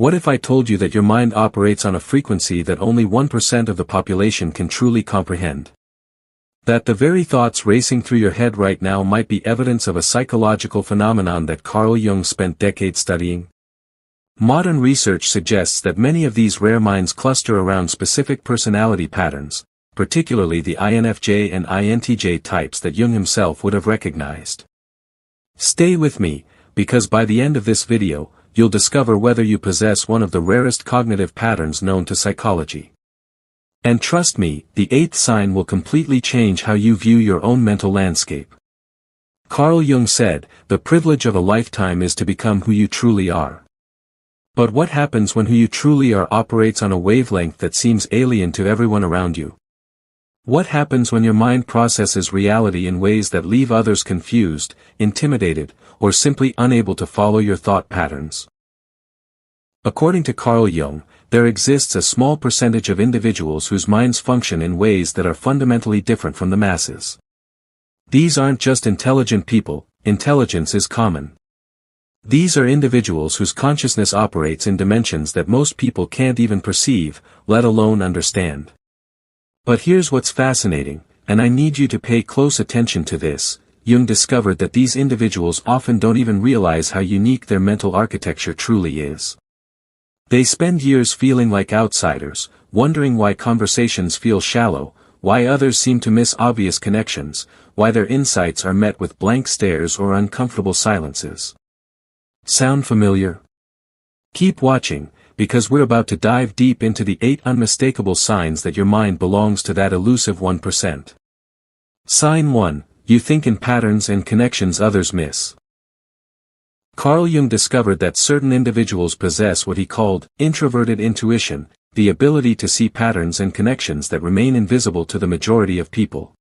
What if I told you that your mind operates on a frequency that only 1% of the population can truly comprehend? That the very thoughts racing through your head right now might be evidence of a psychological phenomenon that Carl Jung spent decades studying? Modern research suggests that many of these rare minds cluster around specific personality patterns, particularly the INFJ and INTJ types that Jung himself would have recognized. Stay with me, because by the end of this video, you'll discover whether you possess one of the rarest cognitive patterns known to psychology. And trust me, the 8th sign will completely change how you view your own mental landscape. Carl Jung said, "The privilege of a lifetime is to become who you truly are." But what happens when who you truly are operates on a wavelength that seems alien to everyone around you? What happens when your mind processes reality in ways that leave others confused, intimidated, or simply unable to follow your thought patterns? According to Carl Jung, there exists a small percentage of individuals whose minds function in ways that are fundamentally different from the masses. These aren't just intelligent people, intelligence is common. These are individuals whose consciousness operates in dimensions that most people can't even perceive, let alone understand. But here's what's fascinating, and I need you to pay close attention to this. Jung discovered that these individuals often don't even realize how unique their mental architecture truly is. They spend years feeling like outsiders, wondering why conversations feel shallow, why others seem to miss obvious connections, why their insights are met with blank stares or uncomfortable silences. Sound familiar? Keep watching, because we're about to dive deep into the 8 unmistakable signs that your mind belongs to that elusive 1%. Sign 1, you think in patterns and connections others miss. Carl Jung discovered that certain individuals possess what he called introverted intuition, the ability to see patterns and connections that remain invisible to the majority of people.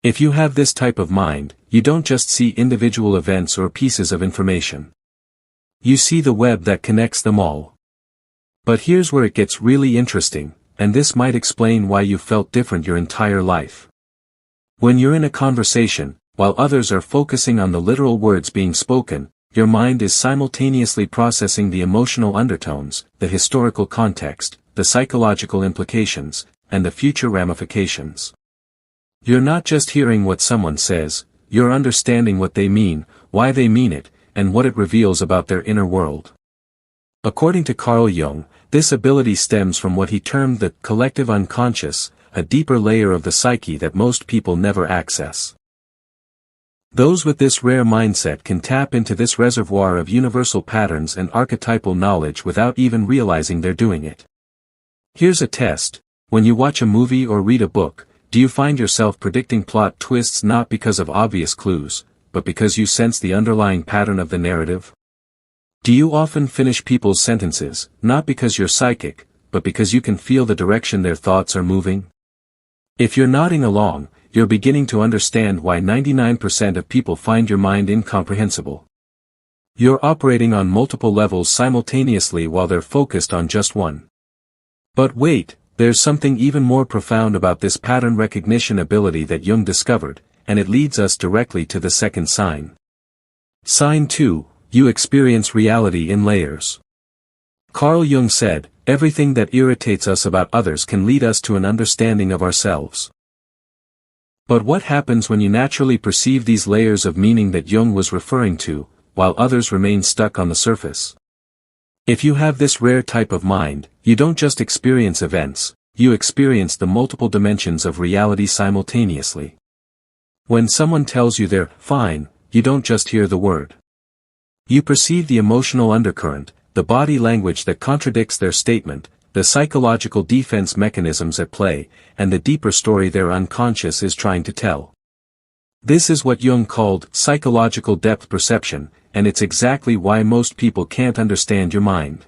If you have this type of mind, you don't just see individual events or pieces of information. You see the web that connects them all. But here's where it gets really interesting, and this might explain why you felt different your entire life. When you're in a conversation, while others are focusing on the literal words being spoken, your mind is simultaneously processing the emotional undertones, the historical context, the psychological implications, and the future ramifications. You're not just hearing what someone says, you're understanding what they mean, why they mean it, and what it reveals about their inner world. According to Carl Jung, this ability stems from what he termed the collective unconscious, a deeper layer of the psyche that most people never access. Those with this rare mindset can tap into this reservoir of universal patterns and archetypal knowledge without even realizing they're doing it. Here's a test: when you watch a movie or read a book, do you find yourself predicting plot twists not because of obvious clues, but because you sense the underlying pattern of the narrative? Do you often finish people's sentences, not because you're psychic, but because you can feel the direction their thoughts are moving? If you're nodding along, you're beginning to understand why 99% of people find your mind incomprehensible. You're operating on multiple levels simultaneously while they're focused on just one. But wait, there's something even more profound about this pattern recognition ability that Jung discovered, and it leads us directly to the 2nd sign. Sign 2, you experience reality in layers. Carl Jung said, everything that irritates us about others can lead us to an understanding of ourselves. But what happens when you naturally perceive these layers of meaning that Jung was referring to, while others remain stuck on the surface? If you have this rare type of mind, you don't just experience events, you experience the multiple dimensions of reality simultaneously. When someone tells you they're fine, you don't just hear the word. You perceive the emotional undercurrent, the body language that contradicts their statement, the psychological defense mechanisms at play, and the deeper story their unconscious is trying to tell. This is what Jung called psychological depth perception, and it's exactly why most people can't understand your mind.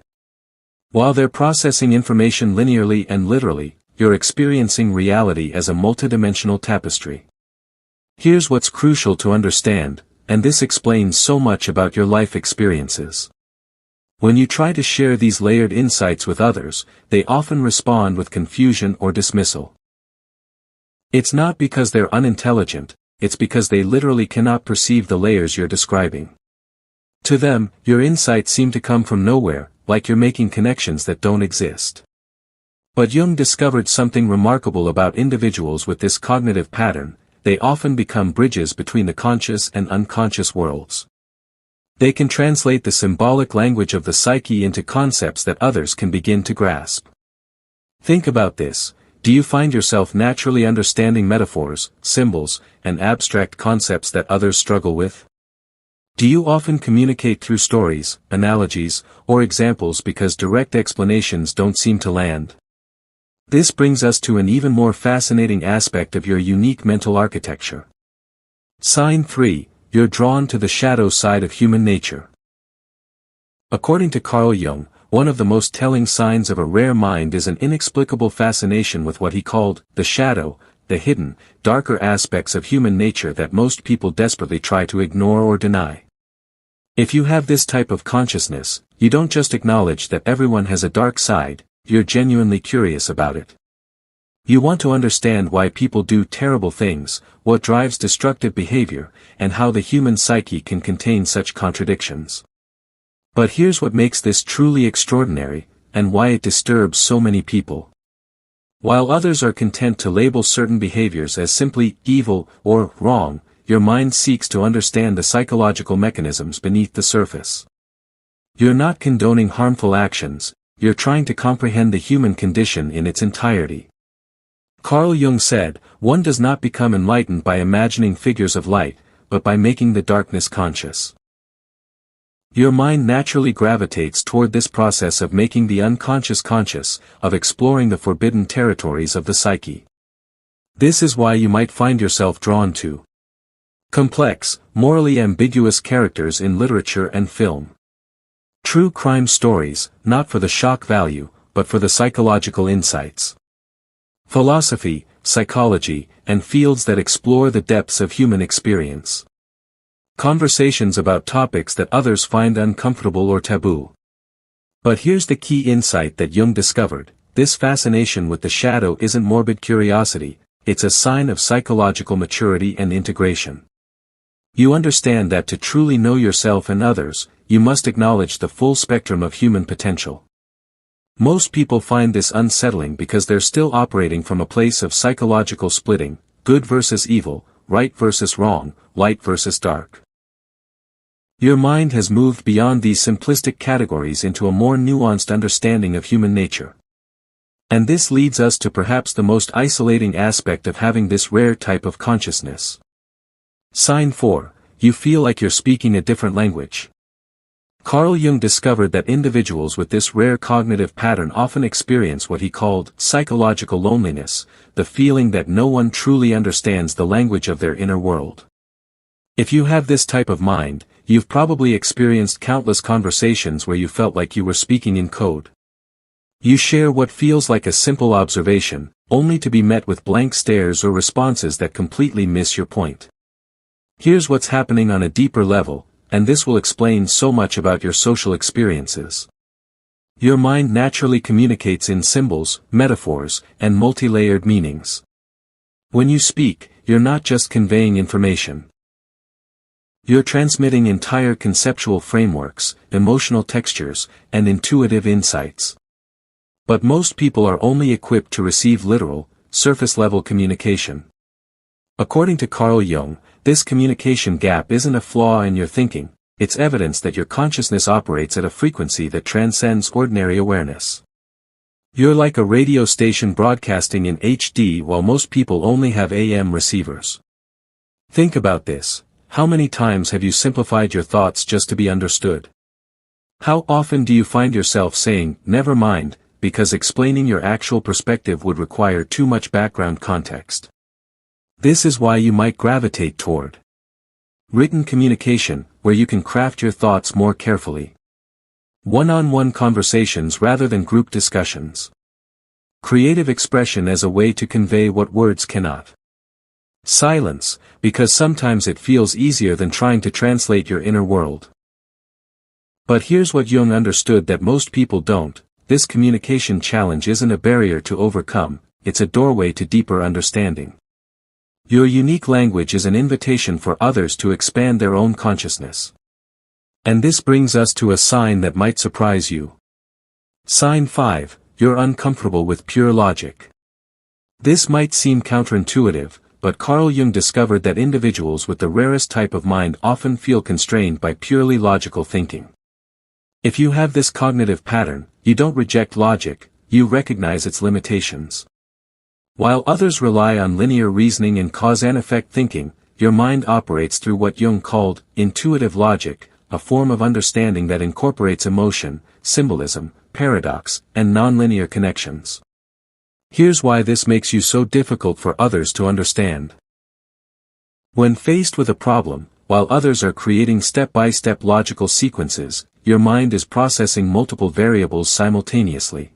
While they're processing information linearly and literally, you're experiencing reality as a multidimensional tapestry. Here's what's crucial to understand, and this explains so much about your life experiences. When you try to share these layered insights with others, they often respond with confusion or dismissal. It's not because they're unintelligent, it's because they literally cannot perceive the layers you're describing. To them, your insights seem to come from nowhere, like you're making connections that don't exist. But Jung discovered something remarkable about individuals with this cognitive pattern: they often become bridges between the conscious and unconscious worlds. They can translate the symbolic language of the psyche into concepts that others can begin to grasp. Think about this: do you find yourself naturally understanding metaphors, symbols, and abstract concepts that others struggle with? Do you often communicate through stories, analogies, or examples because direct explanations don't seem to land? This brings us to an even more fascinating aspect of your unique mental architecture. Sign 3, you're drawn to the shadow side of human nature. According to Carl Jung, one of the most telling signs of a rare mind is an inexplicable fascination with what he called the shadow, the hidden, darker aspects of human nature that most people desperately try to ignore or deny. If you have this type of consciousness, you don't just acknowledge that everyone has a dark side, you're genuinely curious about it. You want to understand why people do terrible things, what drives destructive behavior, and how the human psyche can contain such contradictions. But here's what makes this truly extraordinary, and why it disturbs so many people. While others are content to label certain behaviors as simply evil or wrong, your mind seeks to understand the psychological mechanisms beneath the surface. You're not condoning harmful actions, you're trying to comprehend the human condition in its entirety. Carl Jung said, "One does not become enlightened by imagining figures of light, but by making the darkness conscious." Your mind naturally gravitates toward this process of making the unconscious conscious, of exploring the forbidden territories of the psyche. This is why you might find yourself drawn to complex, morally ambiguous characters in literature and film. True crime stories, not for the shock value, but for the psychological insights. Philosophy, psychology, and fields that explore the depths of human experience. Conversations about topics that others find uncomfortable or taboo. But here's the key insight that Jung discovered: this fascination with the shadow isn't morbid curiosity, it's a sign of psychological maturity and integration. You understand that to truly know yourself and others, you must acknowledge the full spectrum of human potential. Most people find this unsettling because they're still operating from a place of psychological splitting: good versus evil, right versus wrong, light versus dark. Your mind has moved beyond these simplistic categories into a more nuanced understanding of human nature. And this leads us to perhaps the most isolating aspect of having this rare type of consciousness. Sign 4, you feel like you're speaking a different language. Carl Jung discovered that individuals with this rare cognitive pattern often experience what he called psychological loneliness, the feeling that no one truly understands the language of their inner world. If you have this type of mind, you've probably experienced countless conversations where you felt like you were speaking in code. You share what feels like a simple observation, only to be met with blank stares or responses that completely miss your point. Here's what's happening on a deeper level, and this will explain so much about your social experiences. Your mind naturally communicates in symbols, metaphors, and multi-layered meanings. When you speak, you're not just conveying information. You're transmitting entire conceptual frameworks, emotional textures, and intuitive insights. But most people are only equipped to receive literal, surface-level communication. According to Carl Jung, this communication gap isn't a flaw in your thinking, it's evidence that your consciousness operates at a frequency that transcends ordinary awareness. You're like a radio station broadcasting in HD while most people only have AM receivers. Think about this: how many times have you simplified your thoughts just to be understood? How often do you find yourself saying, "Never mind," because explaining your actual perspective would require too much background context? This is why you might gravitate toward written communication, where you can craft your thoughts more carefully. One-on-one conversations rather than group discussions. Creative expression as a way to convey what words cannot. Silence, because sometimes it feels easier than trying to translate your inner world. But here's what Jung understood that most people don't: this communication challenge isn't a barrier to overcome, it's a doorway to deeper understanding. Your unique language is an invitation for others to expand their own consciousness. And this brings us to a sign that might surprise you. Sign 5, you're uncomfortable with pure logic. This might seem counterintuitive, but Carl Jung discovered that individuals with the rarest type of mind often feel constrained by purely logical thinking. If you have this cognitive pattern, you don't reject logic, you recognize its limitations. While others rely on linear reasoning and cause and effect thinking, your mind operates through what Jung called intuitive logic, a form of understanding that incorporates emotion, symbolism, paradox, and nonlinear connections. Here's why this makes you so difficult for others to understand. When faced with a problem, while others are creating step-by-step logical sequences, your mind is processing multiple variables simultaneously.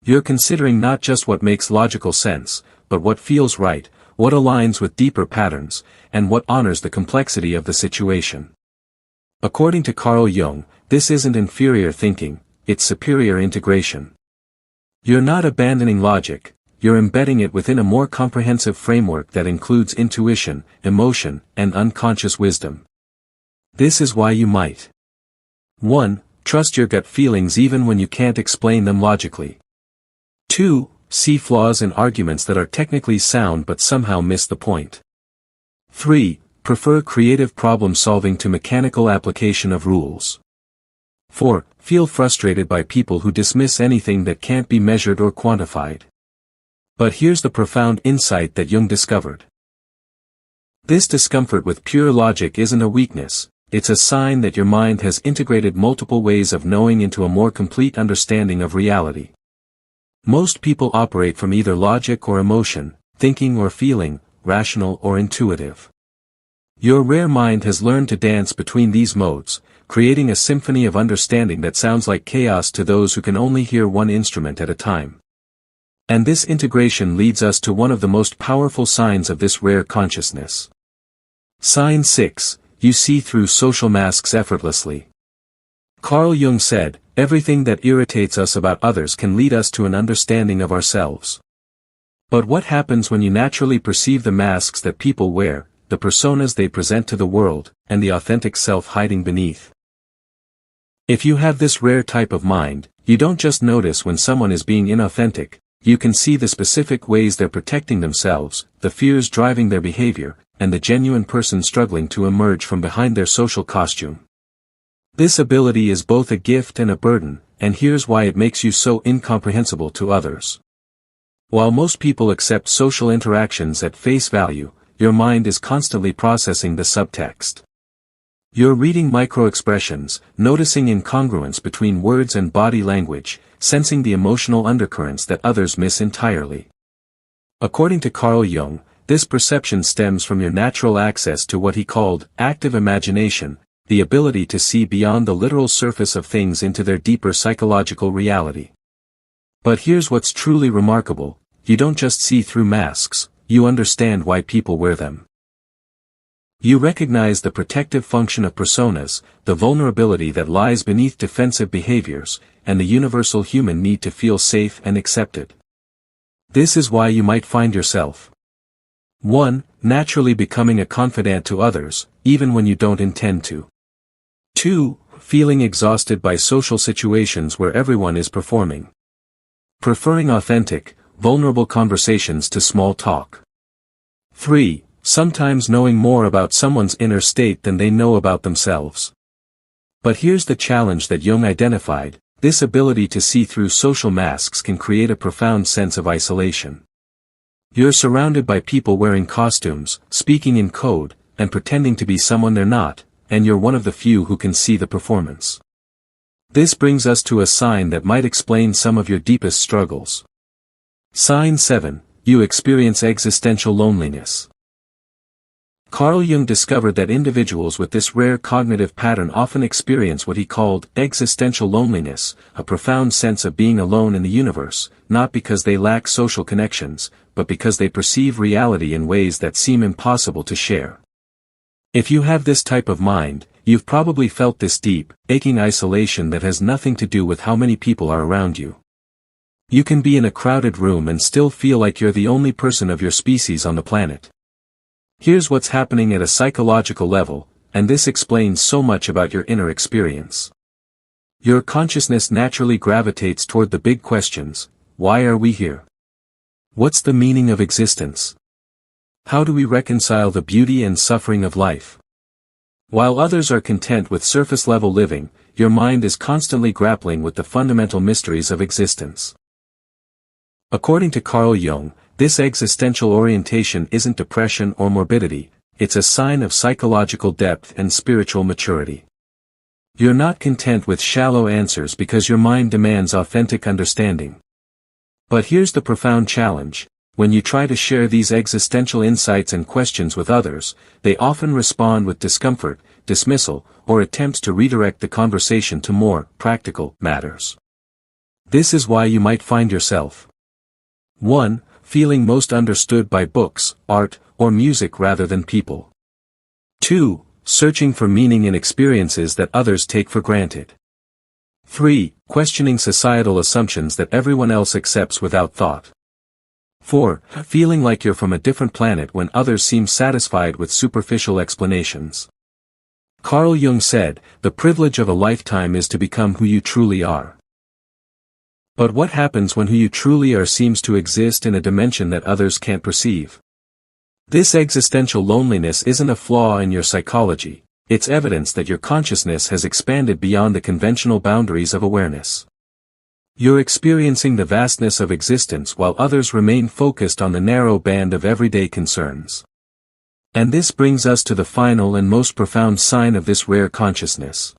You're considering not just what makes logical sense, but what feels right, what aligns with deeper patterns, and what honors the complexity of the situation. According to Carl Jung, this isn't inferior thinking, it's superior integration. You're not abandoning logic, you're embedding it within a more comprehensive framework that includes intuition, emotion, and unconscious wisdom. This is why you might 1. Trust your gut feelings even when you can't explain them logically. 2. See flaws in arguments that are technically sound but somehow miss the point. 3. Prefer creative problem solving to mechanical application of rules. 4. Feel frustrated by people who dismiss anything that can't be measured or quantified. But here's the profound insight that Jung discovered. This discomfort with pure logic isn't a weakness, it's a sign that your mind has integrated multiple ways of knowing into a more complete understanding of reality. Most people operate from either logic or emotion, thinking or feeling, rational or intuitive. Your rare mind has learned to dance between these modes, creating a symphony of understanding that sounds like chaos to those who can only hear one instrument at a time. And this integration leads us to one of the most powerful signs of this rare consciousness. Sign 6, you see through social masks effortlessly. Carl Jung said, everything that irritates us about others can lead us to an understanding of ourselves. But what happens when you naturally perceive the masks that people wear, the personas they present to the world, and the authentic self hiding beneath? If you have this rare type of mind, you don't just notice when someone is being inauthentic, you can see the specific ways they're protecting themselves, the fears driving their behavior, and the genuine person struggling to emerge from behind their social costume. This ability is both a gift and a burden, and here's why it makes you so incomprehensible to others. While most people accept social interactions at face value, your mind is constantly processing the subtext. You're reading micro-expressions, noticing incongruence between words and body language, sensing the emotional undercurrents that others miss entirely. According to Carl Jung, this perception stems from your natural access to what he called active imagination, the ability to see beyond the literal surface of things into their deeper psychological reality. But here's what's truly remarkable, you don't just see through masks, you understand why people wear them. You recognize the protective function of personas, the vulnerability that lies beneath defensive behaviors, and the universal human need to feel safe and accepted. This is why you might find yourself 1. Naturally becoming a confidant to others, even when you don't intend to. 2. Feeling exhausted by social situations where everyone is performing. Preferring authentic, vulnerable conversations to small talk. 3. Sometimes knowing more about someone's inner state than they know about themselves. But here's the challenge that Jung identified, this ability to see through social masks can create a profound sense of isolation. You're surrounded by people wearing costumes, speaking in code, and pretending to be someone they're not, and you're one of the few who can see the performance. This brings us to a sign that might explain some of your deepest struggles. Sign 7, you experience existential loneliness. Carl Jung discovered that individuals with this rare cognitive pattern often experience what he called existential loneliness, a profound sense of being alone in the universe, not because they lack social connections, but because they perceive reality in ways that seem impossible to share. If you have this type of mind, you've probably felt this deep, aching isolation that has nothing to do with how many people are around you. You can be in a crowded room and still feel like you're the only person of your species on the planet. Here's what's happening at a psychological level, and this explains so much about your inner experience. Your consciousness naturally gravitates toward the big questions. Why are we here? What's the meaning of existence? How do we reconcile the beauty and suffering of life? While others are content with surface-level living, your mind is constantly grappling with the fundamental mysteries of existence. According to Carl Jung, this existential orientation isn't depression or morbidity, it's a sign of psychological depth and spiritual maturity. You're not content with shallow answers because your mind demands authentic understanding. But here's the profound challenge: when you try to share these existential insights and questions with others, they often respond with discomfort, dismissal, or attempts to redirect the conversation to more practical matters. This is why you might find yourself 1. Feeling most understood by books, art, or music rather than people. 2. Searching for meaning in experiences that others take for granted. 3. Questioning societal assumptions that everyone else accepts without thought. 4. Feeling like you're from a different planet when others seem satisfied with superficial explanations. Carl Jung said, "The privilege of a lifetime is to become who you truly are." But what happens when who you truly are seems to exist in a dimension that others can't perceive? This existential loneliness isn't a flaw in your psychology, it's evidence that your consciousness has expanded beyond the conventional boundaries of awareness. You're experiencing the vastness of existence while others remain focused on the narrow band of everyday concerns. And this brings us to the final and most profound sign of this rare consciousness.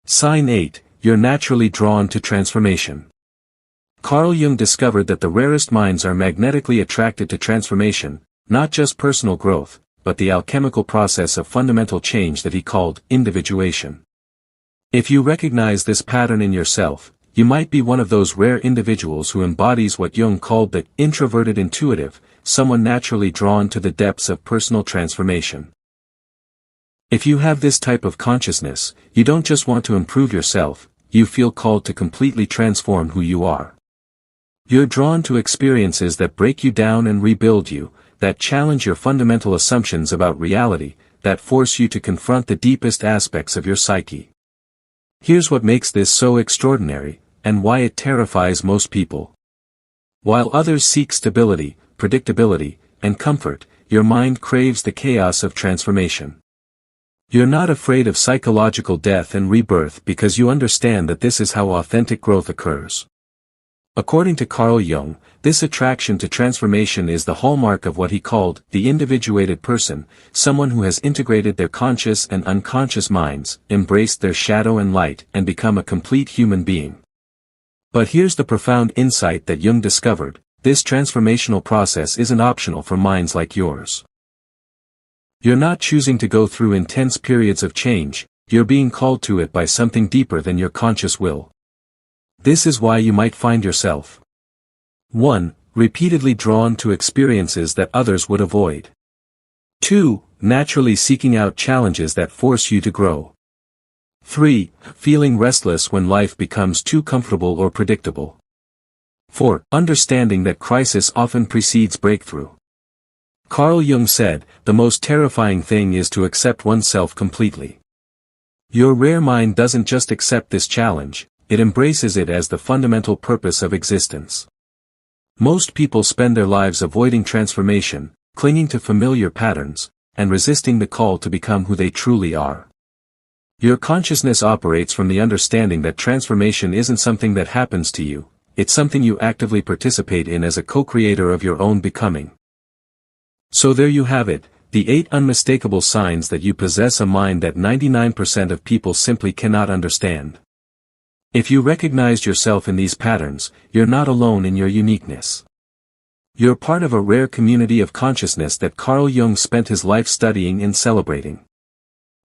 Sign 8, you're naturally drawn to transformation. Carl Jung discovered that the rarest minds are magnetically attracted to transformation, not just personal growth, but the alchemical process of fundamental change that he called individuation. If you recognize this pattern in yourself, you might be one of those rare individuals who embodies what Jung called the introverted intuitive, someone naturally drawn to the depths of personal transformation. If you have this type of consciousness, you don't just want to improve yourself, you feel called to completely transform who you are. You're drawn to experiences that break you down and rebuild you, that challenge your fundamental assumptions about reality, that force you to confront the deepest aspects of your psyche. Here's what makes this so extraordinary, and why it terrifies most people. While others seek stability, predictability, and comfort, your mind craves the chaos of transformation. You're not afraid of psychological death and rebirth because you understand that this is how authentic growth occurs. According to Carl Jung, this attraction to transformation is the hallmark of what he called the individuated person, someone who has integrated their conscious and unconscious minds, embraced their shadow and light, and become a complete human being. But here's the profound insight that Jung discovered: this transformational process isn't optional for minds like yours. You're not choosing to go through intense periods of change, you're being called to it by something deeper than your conscious will. This is why you might find yourself 1. Repeatedly drawn to experiences that others would avoid. 2. Naturally seeking out challenges that force you to grow. 3. Feeling restless when life becomes too comfortable or predictable. 4. Understanding that crisis often precedes breakthrough. Carl Jung said, "The most terrifying thing is to accept oneself completely." Your rare mind doesn't just accept this challenge, it embraces it as the fundamental purpose of existence. Most people spend their lives avoiding transformation, clinging to familiar patterns, and resisting the call to become who they truly are. Your consciousness operates from the understanding that transformation isn't something that happens to you, it's something you actively participate in as a co-creator of your own becoming. So there you have it, the 8 unmistakable signs that you possess a mind that 99% of people simply cannot understand. If you recognized yourself in these patterns, you're not alone in your uniqueness. You're part of a rare community of consciousness that Carl Jung spent his life studying and celebrating.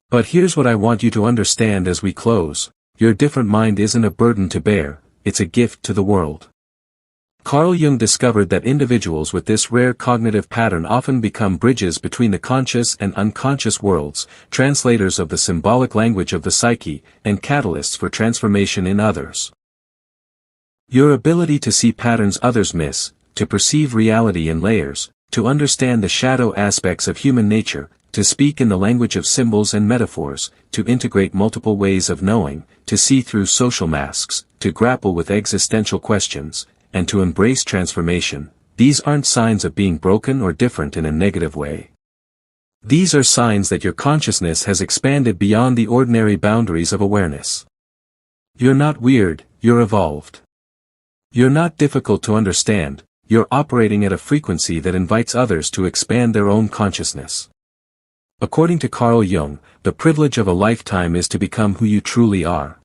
But here's what I want you to understand as we close: your different mind isn't a burden to bear, it's a gift to the world. Carl Jung discovered that individuals with this rare cognitive pattern often become bridges between the conscious and unconscious worlds, translators of the symbolic language of the psyche, and catalysts for transformation in others. Your ability to see patterns others miss, to perceive reality in layers, to understand the shadow aspects of human nature, to speak in the language of symbols and metaphors, to integrate multiple ways of knowing, to see through social masks, to grapple with existential questions, and to embrace transformation, these aren't signs of being broken or different in a negative way. These are signs that your consciousness has expanded beyond the ordinary boundaries of awareness. You're not weird, you're evolved. You're not difficult to understand, you're operating at a frequency that invites others to expand their own consciousness. According to Carl Jung, the privilege of a lifetime is to become who you truly are.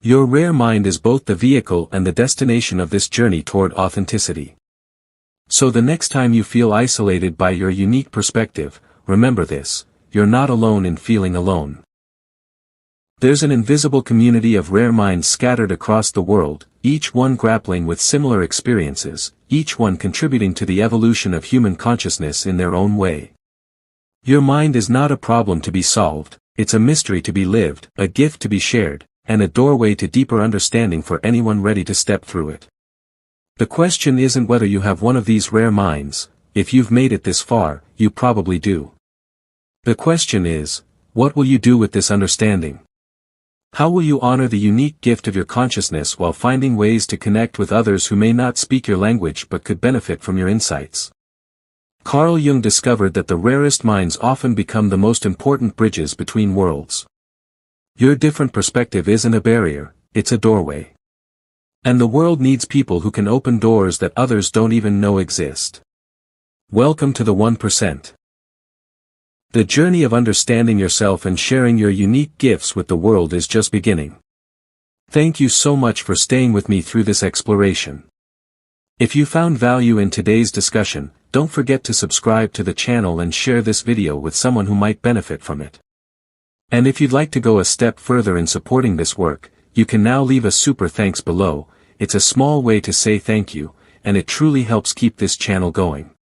Your rare mind is both the vehicle and the destination of this journey toward authenticity. So the next time you feel isolated by your unique perspective, remember this: you're not alone in feeling alone. There's an invisible community of rare minds scattered across the world, each one grappling with similar experiences, each one contributing to the evolution of human consciousness in their own way. Your mind is not a problem to be solved, it's a mystery to be lived, a gift to be shared, and a doorway to deeper understanding for anyone ready to step through it. The question isn't whether you have one of these rare minds. If you've made it this far, you probably do. The question is, what will you do with this understanding? How will you honor the unique gift of your consciousness while finding ways to connect with others who may not speak your language but could benefit from your insights? Carl Jung discovered that the rarest minds often become the most important bridges between worlds. Your different perspective isn't a barrier, it's a doorway. And the world needs people who can open doors that others don't even know exist. Welcome to the 1%. The journey of understanding yourself and sharing your unique gifts with the world is just beginning. Thank you so much for staying with me through this exploration. If you found value in today's discussion, don't forget to subscribe to the channel and share this video with someone who might benefit from it. And if you'd like to go a step further in supporting this work, you can now leave a super thanks below. It's a small way to say thank you, and it truly helps keep this channel going.